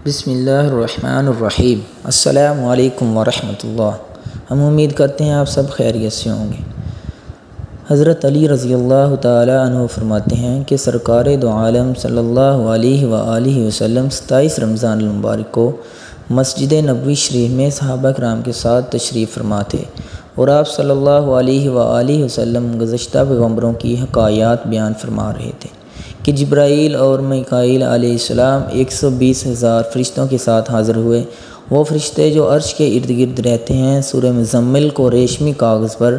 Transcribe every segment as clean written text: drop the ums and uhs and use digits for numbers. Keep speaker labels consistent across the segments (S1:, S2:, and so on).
S1: بسم اللہ الرحمن الرحیم۔ السلام علیکم ورحمۃ اللہ۔ ہم امید کرتے ہیں آپ سب خیریت سے ہوں گے۔ حضرت علی رضی اللہ تعالی عنہ فرماتے ہیں کہ سرکار دو عالم صلی اللہ علیہ وآلہ وسلم 27 رمضان المبارک کو مسجد نبوی شریف میں صحابہ کرام کے ساتھ تشریف فرما تھے، اور آپ صلی اللہ علیہ وآلہ وسلم گزشتہ پیغمبروں کی حکایات بیان فرما رہے تھے کہ جبرائیل اور میکائیل علیہ السلام 120,000 فرشتوں کے ساتھ حاضر ہوئے۔ وہ فرشتے جو عرش کے ارد گرد رہتے ہیں سورہ مزمل کو ریشمی کاغذ پر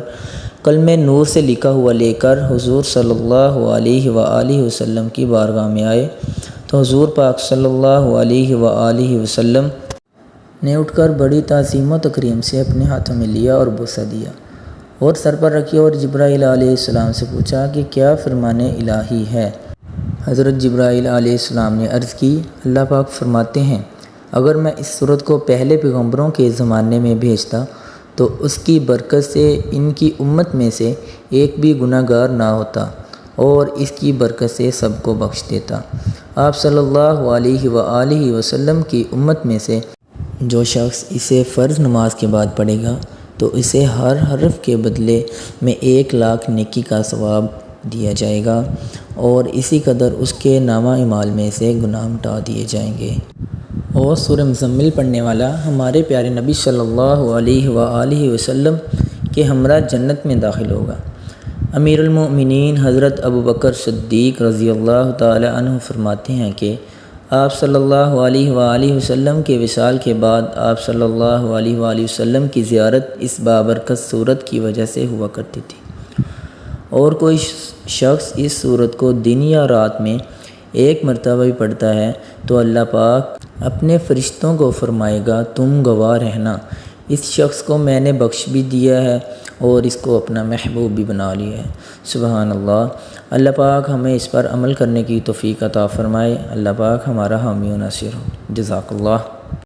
S1: کلمہ نور سے لکھا ہوا لے کر حضور صلی اللہ علیہ وآلہ وسلم کی بارگاہ میں آئے، تو حضور پاک صلی اللہ علیہ وآلہ وسلم نے اٹھ کر بڑی تعظیم و تکریم سے اپنے ہاتھوں میں لیا اور بوسہ دیا اور سر پر رکھی، اور جبرائیل علیہ السلام سے پوچھا کہ کیا فرمان الہی ہے۔ حضرت جبرائیل علیہ السلام نے عرض کی، اللہ پاک فرماتے ہیں اگر میں اس صورت کو پہلے پیغمبروں کے زمانے میں بھیجتا تو اس کی برکت سے ان کی امت میں سے ایک بھی گناہ گار نہ ہوتا، اور اس کی برکت سے سب کو بخش دیتا۔ آپ صلی اللہ علیہ وآلہ وسلم کی امت میں سے جو شخص اسے فرض نماز کے بعد پڑھے گا تو اسے ہر حرف کے بدلے میں 1,00,000 نیکی کا ثواب دیا جائے گا، اور اسی قدر اس کے نامہ اعمال میں سے گناہ مٹا دیے جائیں گے، اور سورہ مزمل پڑھنے والا ہمارے پیارے نبی صلی اللہ علیہ وآلہ وسلم کے ہمراہ جنت میں داخل ہوگا۔ امیر المؤمنین حضرت ابوبکر صدیق رضی اللہ تعالی عنہ فرماتے ہیں کہ آپ صلی اللہ علیہ وآلہ وسلم کے وصال کے بعد آپ صلی اللہ علیہ وآلہ وسلم کی زیارت اس بابرکت صورت کی وجہ سے ہوا کرتی تھی، اور کوئی شخص اس صورت کو دن یا رات میں ایک مرتبہ بھی پڑھتا ہے تو اللہ پاک اپنے فرشتوں کو فرمائے گا تم گواہ رہنا، اس شخص کو میں نے بخش بھی دیا ہے اور اس کو اپنا محبوب بھی بنا لیا ہے۔ سبحان اللہ۔ اللہ پاک ہمیں اس پر عمل کرنے کی توفیق عطا فرمائے۔ اللہ پاک ہمارا حامی و ناصر ہو۔ جزاک اللہ۔